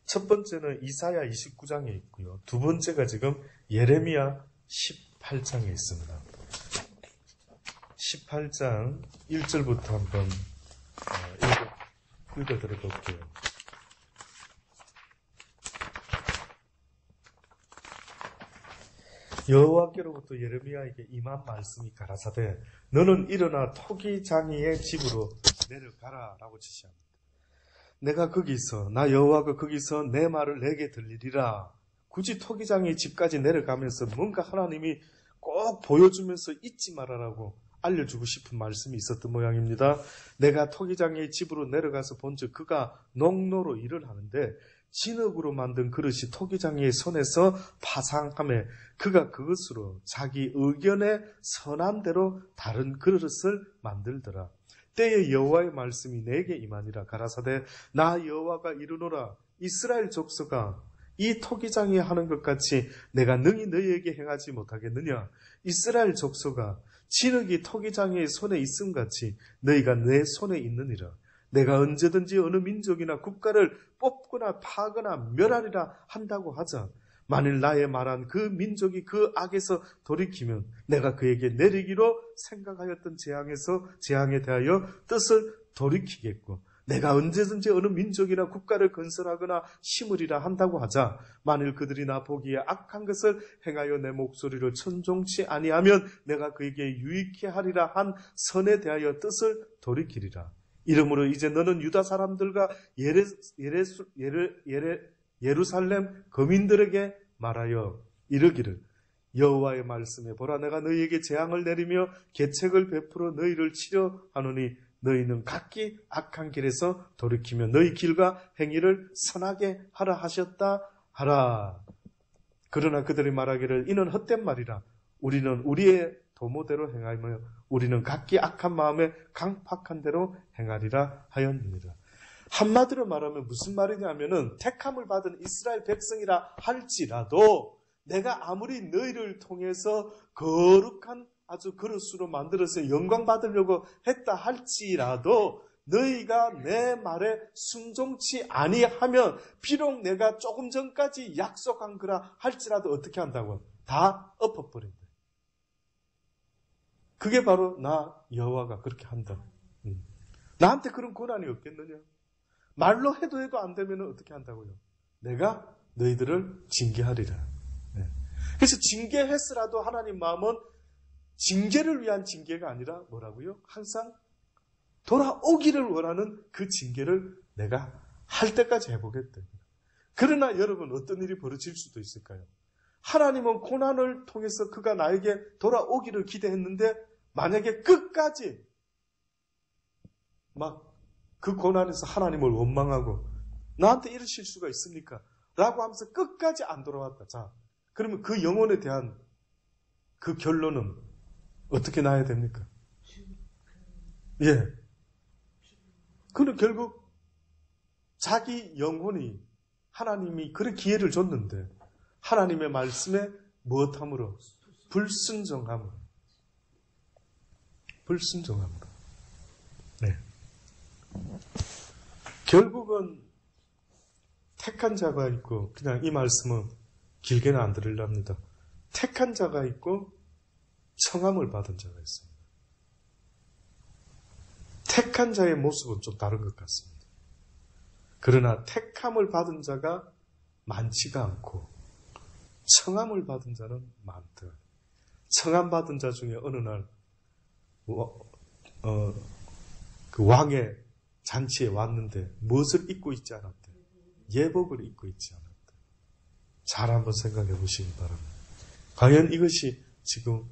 첫 번째는 이사야 29장에 있고요. 두 번째가 지금 예레미야 18장에 있습니다. 18장 1절부터 한번 읽어드려 볼게요. 여호와께로부터 예레미야에게 임한 말씀이 가라사대 너는 일어나 토기장이의 집으로 내려가라 라고 지시합니다. 내가 나 여호와가 거기서 내 말을 내게 들리리라. 굳이 토기장의 집까지 내려가면서 뭔가 하나님이 꼭 보여주면서 잊지 말아라고 알려주고 싶은 말씀이 있었던 모양입니다. 내가 토기장의 집으로 내려가서 본즉 그가 농노로 일을 하는데 진흙으로 만든 그릇이 토기장의 손에서 파상하며 그가 그것으로 자기 의견에 선한 대로 다른 그릇을 만들더라. 때에 여호와의 말씀이 내게 임하니라. 가라사대 나 여호와가 이르노라. 이스라엘 족속아 이 토기장이 하는 것 같이 내가 능히 너희에게 행하지 못하겠느냐. 이스라엘 족속아 진흙이 토기장의 손에 있음 같이 너희가 내 손에 있느니라. 내가 언제든지 어느 민족이나 국가를 뽑거나 파거나 멸하리라 한다고 하자. 만일 나의 말한 그 민족이 그 악에서 돌이키면 내가 그에게 내리기로 생각하였던 재앙에 대하여 뜻을 돌이키겠고 내가 언제든지 어느 민족이나 국가를 건설하거나 심으리라 한다고 하자. 만일 그들이 나 보기에 악한 것을 행하여 내 목소리를 천종치 아니하면 내가 그에게 유익케 하리라 한 선에 대하여 뜻을 돌이키리라. 이러므로 이제 너는 유다 사람들과 예루살렘 거민들에게 말하여 이르기를 여호와의 말씀에 보라 내가 너희에게 재앙을 내리며 계책을 베풀어 너희를 치려하노니 너희는 각기 악한 길에서 돌이키며 너희 길과 행위를 선하게 하라 하셨다 하라. 그러나 그들이 말하기를 이는 헛된 말이라. 우리는 우리의 도모대로 행하며 우리는 각기 악한 마음에 강팍한 대로 행하리라 하였느니라. 한마디로 말하면 무슨 말이냐면은 택함을 받은 이스라엘 백성이라 할지라도 내가 아무리 너희를 통해서 거룩한 아주 그릇으로 만들어서 영광 받으려고 했다 할지라도 너희가 내 말에 순종치 아니하면 비록 내가 조금 전까지 약속한 거라 할지라도 어떻게 한다고? 다 엎어버린다. 그게 바로 나 여호와가 그렇게 한다. 나한테 그런 권한이 없겠느냐? 말로 해도 안 되면 어떻게 한다고요? 내가 너희들을 징계하리라. 네. 그래서 징계했으라도 하나님 마음은 징계를 위한 징계가 아니라 뭐라고요? 항상 돌아오기를 원하는 그 징계를 내가 할 때까지 해보겠다. 그러나 여러분 어떤 일이 벌어질 수도 있을까요? 하나님은 고난을 통해서 그가 나에게 돌아오기를 기대했는데 만약에 끝까지 막 그 고난에서 하나님을 원망하고 나한테 이러실 수가 있습니까? 라고 하면서 끝까지 안 돌아왔다. 자, 그러면 그 영혼에 대한 그 결론은 어떻게 나야 됩니까? 예. 그는 결국 자기 영혼이 하나님이 그런 기회를 줬는데 하나님의 말씀에 무엇함으로? 불순종함으로. 불순종함으로. 네. 결국은 택한 자가 있고 그냥 이 말씀은 길게는 안 들으려합니다. 택한 자가 있고 청함을 받은 자가 있습니다. 택한 자의 모습은 좀 다른 것 같습니다. 그러나 택함을 받은 자가 많지가 않고 청함을 받은 자는 많다. 청함 받은 자 중에 어느 날 그 왕의 잔치에 왔는데 무엇을 입고 있지 않았대? 예복을 입고 있지 않았대. 잘 한번 생각해 보시기 바랍니다. 과연 이것이 지금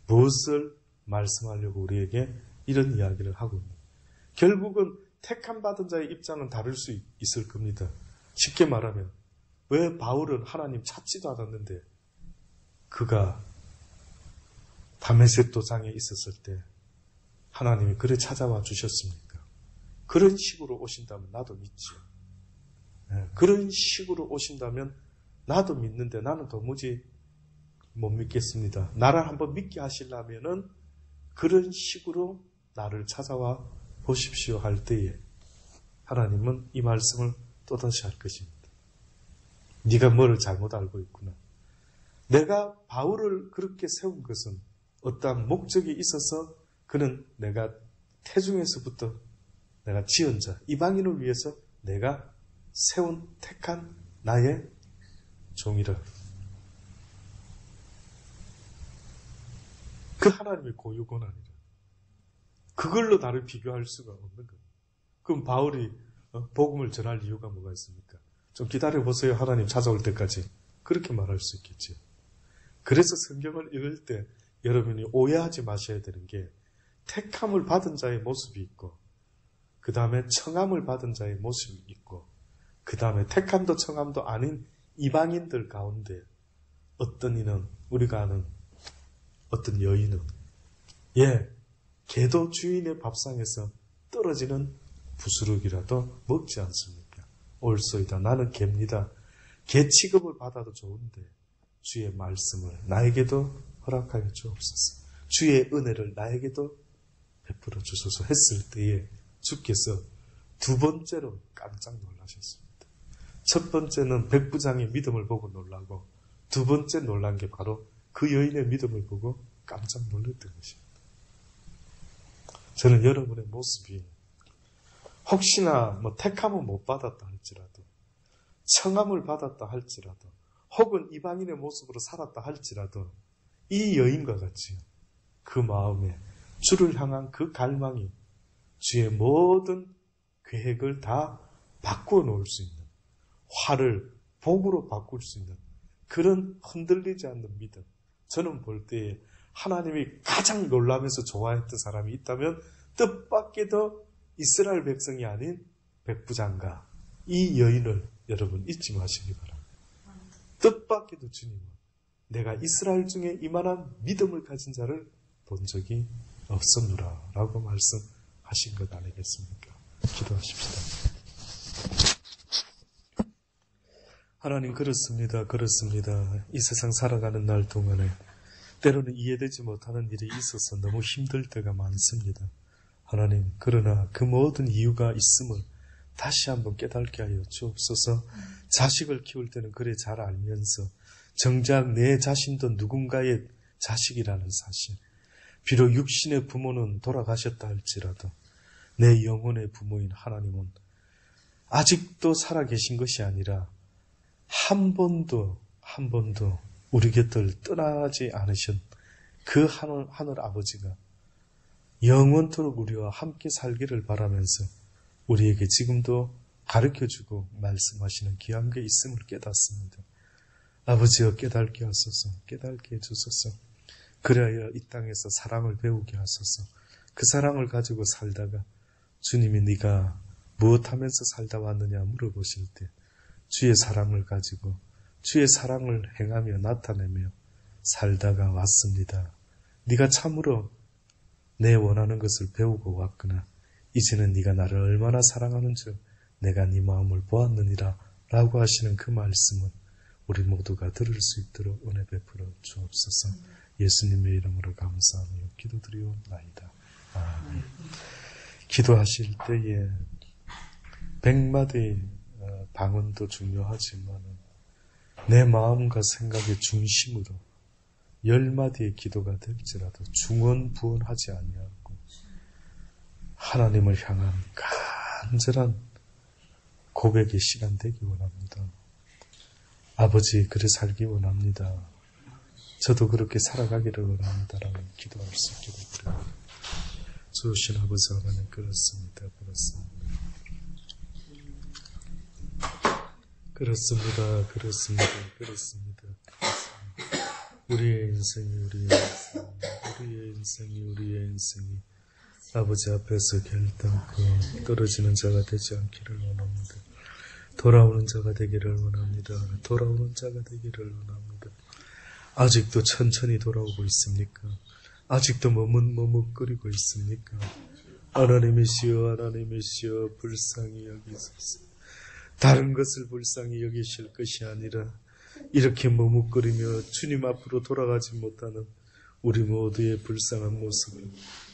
무엇을 말씀하려고 우리에게 이런 이야기를 하고 있는? 결국은 택함 받은 자의 입장은 다를 수 있을 겁니다. 쉽게 말하면 왜 바울은 하나님 찾지도 않았는데 그가 다메섹 도상에 있었을 때 하나님이 그를 찾아와 주셨습니까? 그런 식으로 오신다면 나도 믿죠. 그런 식으로 오신다면 나도 믿는데 나는 도무지 못 믿겠습니다. 나를 한번 믿게 하시려면은 그런 식으로 나를 찾아와 보십시오 할 때에 하나님은 이 말씀을 또다시 할 것입니다. 네가 뭐를 잘못 알고 있구나. 내가 바울을 그렇게 세운 것은 어떠한 목적이 있어서 그는 내가 태중에서부터 내가 지은 자, 이방인을 위해서 내가 세운 택한 나의 종이라. 그 하나님의 고유 권한이라. 그걸로 나를 비교할 수가 없는 거예요. 그럼 바울이 복음을 전할 이유가 뭐가 있습니까? 좀 기다려보세요. 하나님 찾아올 때까지. 그렇게 말할 수 있겠죠. 그래서 성경을 읽을 때 여러분이 오해하지 마셔야 되는 게 택함을 받은 자의 모습이 있고 그 다음에 청함을 받은 자의 모습이 있고 그 다음에 택함도 청함도 아닌 이방인들 가운데 어떤 이는 우리가 아는 어떤 여인은 개도 주인의 밥상에서 떨어지는 부스러기라도 먹지 않습니까? 옳소이다. 나는 개입니다. 개 취급을 받아도 좋은데 주의 말씀을 나에게도 허락하여 주옵소서. 주의 은혜를 나에게도 베풀어 주소서 했을 때에 주께서 두 번째로 깜짝 놀라셨습니다. 첫 번째는 백부장의 믿음을 보고 놀라고 두 번째 놀란 게 바로 그 여인의 믿음을 보고 깜짝 놀랐던 것입니다. 저는 여러분의 모습이 혹시나 택함을 못 받았다 할지라도 청함을 받았다 할지라도 혹은 이방인의 모습으로 살았다 할지라도 이 여인과 같이 그 마음에 주를 향한 그 갈망이 주의 모든 계획을 다 바꾸어 놓을 수 있는 화를 복으로 바꿀 수 있는 그런 흔들리지 않는 믿음. 저는 볼 때에 하나님이 가장 놀라면서 좋아했던 사람이 있다면 뜻밖에도 이스라엘 백성이 아닌 백부장과 이 여인을 여러분 잊지 마시기 바랍니다. 뜻밖에도 주님은 내가 이스라엘 중에 이만한 믿음을 가진 자를 본 적이 없었노라 라고 말씀하신 것 아니겠습니까? 기도하십시다. 하나님, 그렇습니다. 이 세상 살아가는 날 동안에 때로는 이해되지 못하는 일이 있어서 너무 힘들 때가 많습니다. 하나님, 그러나 그 모든 이유가 있음을 다시 한번 깨닫게 하여 주옵소서. 자식을 키울 때는 그래 잘 알면서 정작 내 자신도 누군가의 자식이라는 사실, 비록 육신의 부모는 돌아가셨다 할지라도 내 영혼의 부모인 하나님은 아직도 살아계신 것이 아니라 한 번도 우리 곁을 떠나지 않으신 그 하늘 아버지가 영원토록 우리와 함께 살기를 바라면서 우리에게 지금도 가르쳐주고 말씀하시는 귀한 게 있음을 깨닫습니다. 아버지여, 깨닫게 하소서, 깨닫게 해주소서. 그래야 이 땅에서 사랑을 배우게 하소서. 그 사랑을 가지고 살다가 주님이 네가 무엇하면서 살다 왔느냐 물어보실 때 주의 사랑을 가지고 주의 사랑을 행하며 나타내며 살다가 왔습니다. 네가 참으로 내 원하는 것을 배우고 왔구나. 이제는 네가 나를 얼마나 사랑하는 줄 내가 네 마음을 보았느니라 라고 하시는 그 말씀은 우리 모두가 들을 수 있도록 은혜 베풀어 주옵소서. 예수님의 이름으로 감사하며 기도드리옵나이다. 아멘. 기도하실 때에 100마디 방언도 중요하지만 내 마음과 생각의 중심으로 10마디의 기도가 될지라도 중언부언하지 아니하고 하나님을 향한 간절한 고백의 시간 되기 원합니다. 아버지, 그래 살기 원합니다. 저도 그렇게 살아가기를 원합니다라고 기도할 수 있게 되기를. 주신 아버지 하나님, 그렇습니다. 우리의 인생이 아버지 앞에서 결단코 떨어지는 자가 되지 않기를 원합니다. 돌아오는 자가 되기를 원합니다. 아직도 천천히 돌아오고 있습니까? 아직도 머뭇머뭇거리고 있습니까? 하나님이시여, 불쌍히 여기소서. 다른 것을 불쌍히 여기실 것이 아니라 이렇게 머뭇거리며 주님 앞으로 돌아가지 못하는 우리 모두의 불쌍한 모습을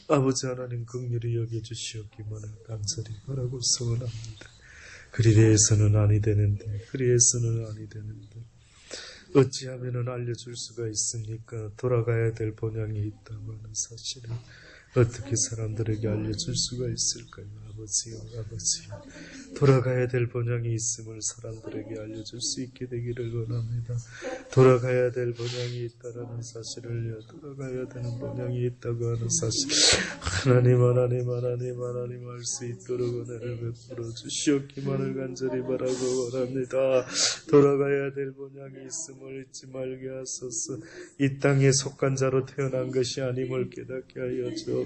아버지 하나님 긍휼히 여겨주시옵기만을 간절히 바라고 소원합니다. 그리해서는 아니 되는데 어찌하면 알려줄 수가 있습니까? 돌아가야 될 본향이 있다고 하는 사실을 어떻게 사람들에게 알려줄 수가 있을까요? 아버지요. 돌아가야 될 본향이 있음을 사람들에게 알려줄 수 있게 되기를 원합니다. 돌아가야 될 본향이 있다라는 사실을, 돌아가야 되는 본향이 있다고 하는 사실, 하나님 알 수 있도록 은혜를 베풀어 주시옵기만을 간절히 바라고 원합니다. 돌아가야 될 본향이 있음을 잊지 말게 하소서. 이 땅에 속한 자로 태어난 것이 아님을 깨닫게 하여 주옵소서.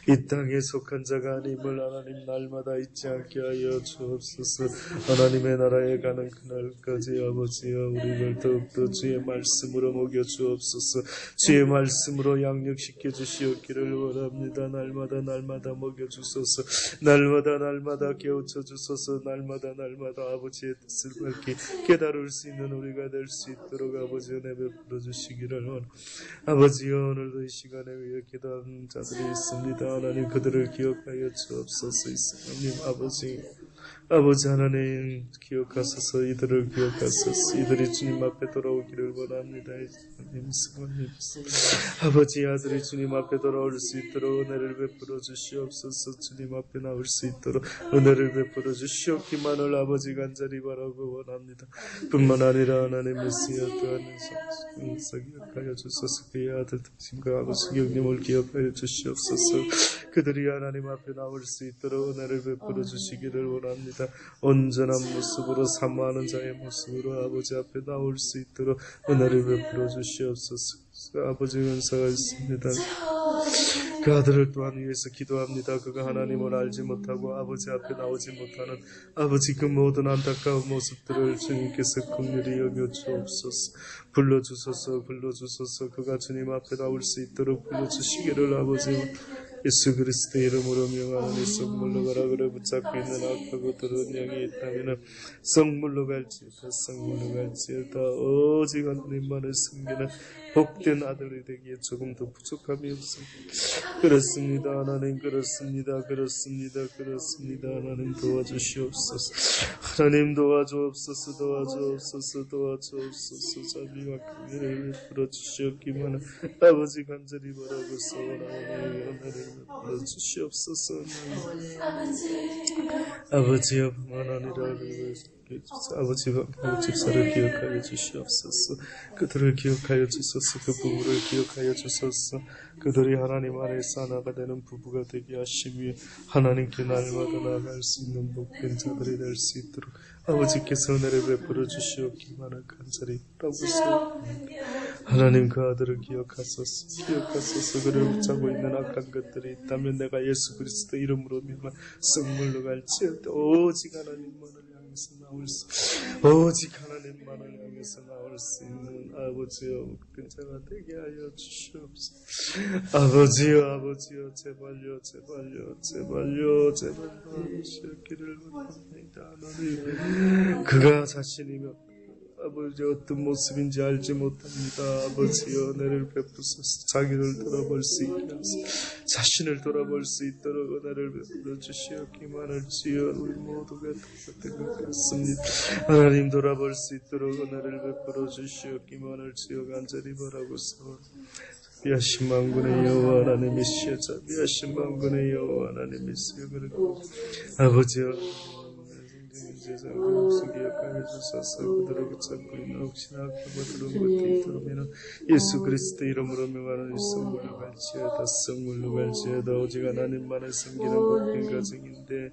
이 땅에 속한 자가 아님을 하나님 날마다 잊지 않게 하여 주옵소서. 하나님의 나라에 가는 그날까지 아버지여, 우리를 더욱더 주의 말씀으로 먹여 주옵소서. 주의 말씀으로 양육시켜 주시옵기를 원합니다. 날마다 먹여 주소서. 날마다 깨우쳐 주소서. 날마다 아버지의 뜻을 밝히 깨달을 수 있는 우리가 될 수 있도록 아버지 은혜 베풀어 주시기를 원합니다. 아버지여, 오늘도 이 시간에 위해 기도하는 자들이 있습니다. 하나님, 그들을 기억하여 주옵소서. 하나님, 아버지 하나님, 기억하소서. 이들을 기억하소서. 이들이 주님 앞에 돌아오기를 원합니다. 아버지, 아들이 주님 앞에 돌아올 수 있도록 은혜를 베풀어 주시옵소서. 주님 앞에 나올 수 있도록 은혜를 베풀어 주시옵기만을 아버지 간절히 바라고 원합니다. 뿐만 아니라 하나님 메시아 또한 기억하여 주소서. 그의 아들 당신과 아버지 형님을 기억하여 주시옵소서. 그들이 하나님 앞에 나올 수 있도록 은혜를 베풀어 주시기를 원합니다. 원합니다. 온전한 모습으로 사모하는 자의 모습으로 아버지 앞에 나올 수 있도록 은혜를 베풀어 주시옵소서. 아버지 은사가 있습니다. 그 아들을 또한 위해서 기도합니다. 그가 하나님을 알지 못하고 아버지 앞에 나오지 못하는 아버지 그 모든 안타까운 모습들을 주님께서 긍휼히 여겨 주옵소서. 불러주소서. 그가 주님 앞에 나올 수 있도록 불러주시기를 아버지 예수 그리스도의 이름으로 명하노니. 성물로 가라. 그래 붙잡고 있는 악하고 더러운 영이 있다면 성물로 갈지어다. 오직 하나님만을 섬기는 복된 아들이 되기에 조금 더 부족함이 없습니다. 그렇습니다. 하나님, 그렇습니다. 하나님 도와주시옵소서. 하나님 도와주옵소서. 자비와 긍휼을 베풀어 주시옵기만 아버지 간절히 바라고 소원하오니 은혜를 베풀어 주시옵소서. 아버지여 평안하니라. 아버지와 집사를 기억하여 주시옵소서. 그들을 기억하여 주소서. 그 부부를 기억하여 주소서. 그들이 하나님 안에서 하나가 되는 부부가 되게 하시며 하나님께 날마다 나아갈 수 있는 복된 자들이 될 수 있도록 아버지께서 은혜를 베풀어 주시옵기만을 간절히 바라옵소서. 하나님 그 아들을 기억하소서. 그를 붙잡고 있는 악한 것들이 있다면 내가 예수 그리스도 이름으로 명한 성물로 갈지어다. 오직 하나님만을 향해서 나올 수 있는 아버지여 복된 자가 되게 하여 주시옵소서. 아버지여 제발요 하시옵기를 원합니다. 하나님 그가 자신이며 아버지 어떤 모습인지 알지 못합니다. 아버지여 은혜를 베푸소서. 자기를 돌아볼 수 있게 하소서. 자신을 돌아볼 수 있도록 은혜를 베풀어 주시옵기만을 지어 우리 모두가 똑같은 것 같습니다. 하나님 돌아볼 수 있도록 은혜를 베풀어 주시옵기만을 지어 간절히 바라고서 자비하신 만군의 여호와 하나님이시여. 자비하신 여호와 하나님이시여. 그리고 아버지여 제사를 기억하여 주소서. 그들을 붙잡고 있는 혹시나 악하고 들은 것도 있도록에는 예수 그리스도 이름으로 명하는 성물로 갈지어다. 오직 하나님만을 섬기는 복된 가정인데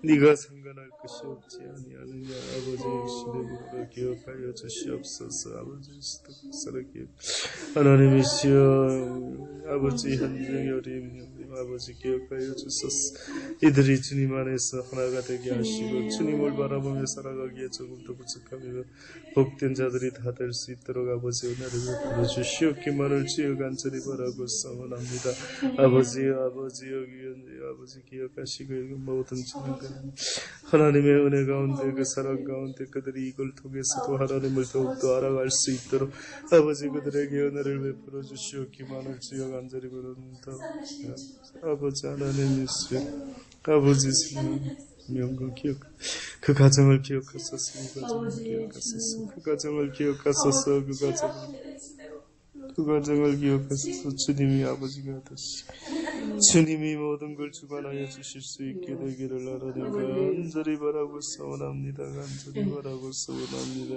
네가 상관할 것이 없지 아니하느냐. 아버지 시대부터 기억하여 주시옵소서. 아버지 시대부터 하나님이시여. 아버지 현재 여림 아버지 기억하여 주소서. 이들이 주님 안에서 하나가 되게 하시고 주님을 바라보며 살아가기에 조금 더 부족하며 복된 자들이 다 될 수 있도록 아버지 은혜를 베풀어 주시옵기만을 주여 간절히 바라고 소원합니다. 아버지 기억하시고 모든 주님들 하나님의 은혜 가운데 그 사랑 가운데 그들이 이걸 통해서도 하나님을 더욱더 알아갈 수 있도록 아버지 그들에게 은혜를 베풀어 주시옵기만을 주여 간절히 바랍니다. 아버지 하나님이시여. 아버지 명거 기억 그 가정을 기억하소서. 그 가정을 기억하소서. 주님이 아버지가 되시고 주님이 모든 걸 주관하여 주실 수 있게 되기를 하나님 간절히 바라고 소원합니다. 간절히 바라고 소원합니다.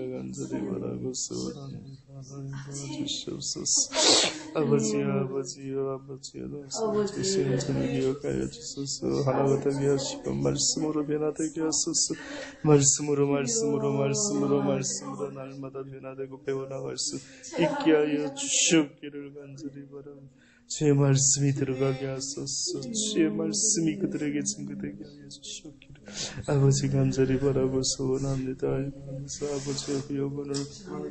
하나님 도와주시옵소서. 아버지여 주신 주님 기억하여 주소서. 하나가 되게 하시고 말씀으로 변화되게 하소서. 말씀으로 날마다 변화되고 배워나갈 수 있게 하여 주시옵기를 간절히 바랍니다. 주의 말씀이 들어가게 하소서. 주의 말씀이 그들에게 증거되게 하여 주시옵기를 아버지 간절히 바라고 소원합니다. 그래서 아버지의 그 영혼을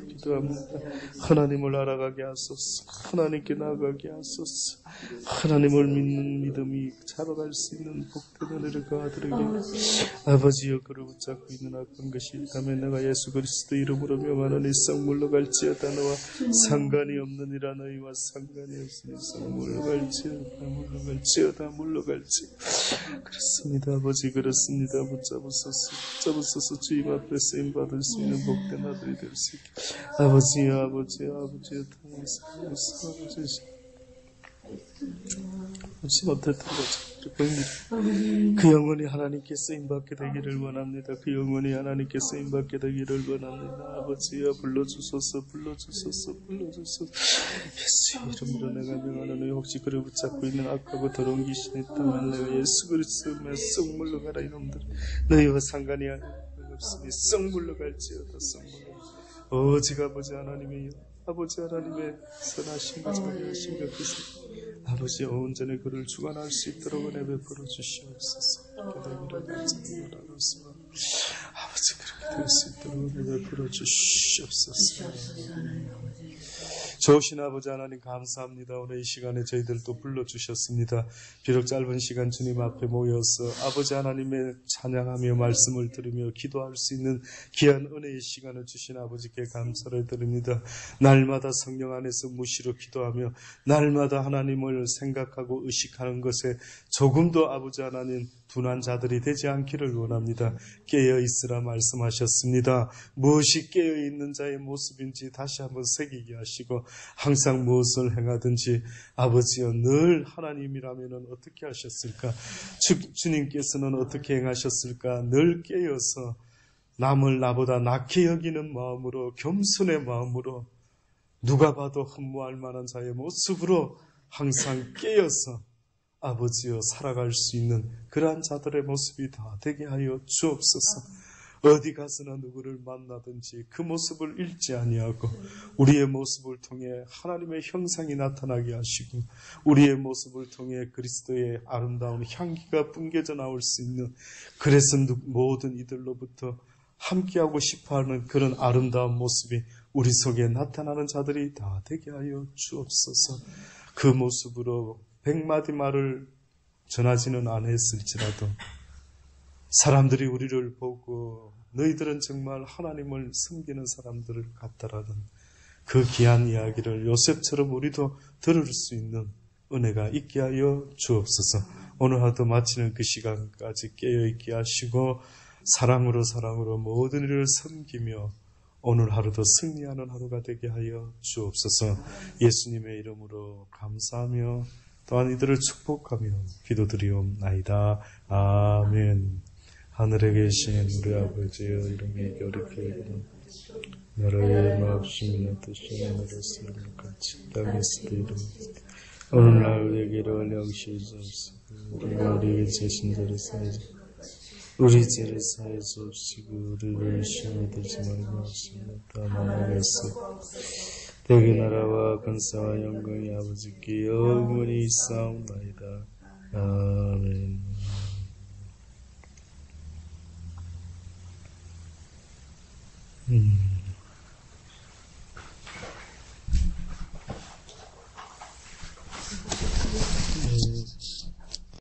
기도합니다. 하나님을 알아가게 하소서. 하나님께 나아가게 하소서. 하나님을 믿는 믿음이 자라갈 수 있는 복된 은혜를 그 아들에게 아버지여. 그를 붙잡고 있는 악한 것이 있다면 내가 예수 그리스도 이름으로 명하노니 성물로 갈지어다. 너와 상관이 없느니라. 너희와 상관이 없으니 물로 갈지어다. 그렇습니다. 아버지 그렇습니다. 붙잡으소서. 주님 앞에 쓰임 받을 수 있는 복된 아들이 될 수 있게 아버지여 통해서 아버지 못했던 거죠. 그 영혼이 하나님께 쓰임받게 되기를 원합니다. 그 영혼이 하나님께 쓰임받게 되기를 원합니다. 아버지여 불러주소서. 예수 이름으로 내가 명하노니 혹시 그를 붙잡고 있는 악하고 더러운 귀신이 있다면 내가 예수 그리스도의 썩 물러가라. 이놈들 너희와 상관이 없으니 썩 물러갈지어다. 썩 물러갈지어다. 오직 아버지 하나님이여, 아버지 하나님의 선하심과 자비하심과 기습, 아버지 온전히 그를 주관할 수 있도록 은혜 베풀어 주시옵소서. 아버지 그렇게 될 수 있도록 은혜 베풀어 주시옵소서. 좋으신 아버지 하나님 감사합니다. 오늘 이 시간에 저희들 또 불러주셨습니다. 비록 짧은 시간 주님 앞에 모여서 아버지 하나님의 찬양하며 말씀을 들으며 기도할 수 있는 귀한 은혜의 시간을 주신 아버지께 감사를 드립니다. 날마다 성령 안에서 무시로 기도하며 날마다 하나님을 생각하고 의식하는 것에 조금도 아버지 하나님 둔한 자들이 되지 않기를 원합니다. 깨어있으라 말씀하셨습니다. 무엇이 깨어있는 자의 모습인지 다시 한번 새기게 하시고 항상 무엇을 행하든지 아버지여 늘 하나님이라면 어떻게 하셨을까? 주님께서는 어떻게 행하셨을까? 늘 깨어서 남을 나보다 낮게 여기는 마음으로, 겸손의 마음으로, 누가 봐도 흠모할 만한 자의 모습으로 항상 깨어서 아버지여 살아갈 수 있는 그러한 자들의 모습이 다 되게 하여 주옵소서. 어디 가서나 누구를 만나든지 그 모습을 잃지 아니하고 우리의 모습을 통해 하나님의 형상이 나타나게 하시고 우리의 모습을 통해 그리스도의 아름다운 향기가 뿜겨져 나올 수 있는, 그래서 모든 이들로부터 함께하고 싶어하는 그런 아름다운 모습이 우리 속에 나타나는 자들이 다 되게 하여 주옵소서. 그 모습으로 100마디 말을 전하지는 않았을지라도 사람들이 우리를 보고 너희들은 정말 하나님을 섬기는 사람들 같다라는 그 귀한 이야기를 요셉처럼 우리도 들을 수 있는 은혜가 있게 하여 주옵소서. 오늘 하루 마치는 그 시간까지 깨어있게 하시고 사랑으로 모든 일을 섬기며 오늘 하루도 승리하는 하루가 되게 하여 주옵소서. 예수님의 이름으로 감사하며 또한 이들을 축복하며 기도드리옵나이다. 아멘. 하늘에 계신 우리 아버지여, 이름이 거룩히 여기는 나라의 마옵시며 뜻이 하늘에서 같이 땅에서도 이루어지이다. 오늘날 우리에게로 영시 주옵시고 우리 죄진 죄를 사해 주옵시고 우리를 시험에 들지 말고 하시며 다만 하겠소. 대개 나라와 근사와 영광이 아버지께 영원히 있사옵나이다. 아멘.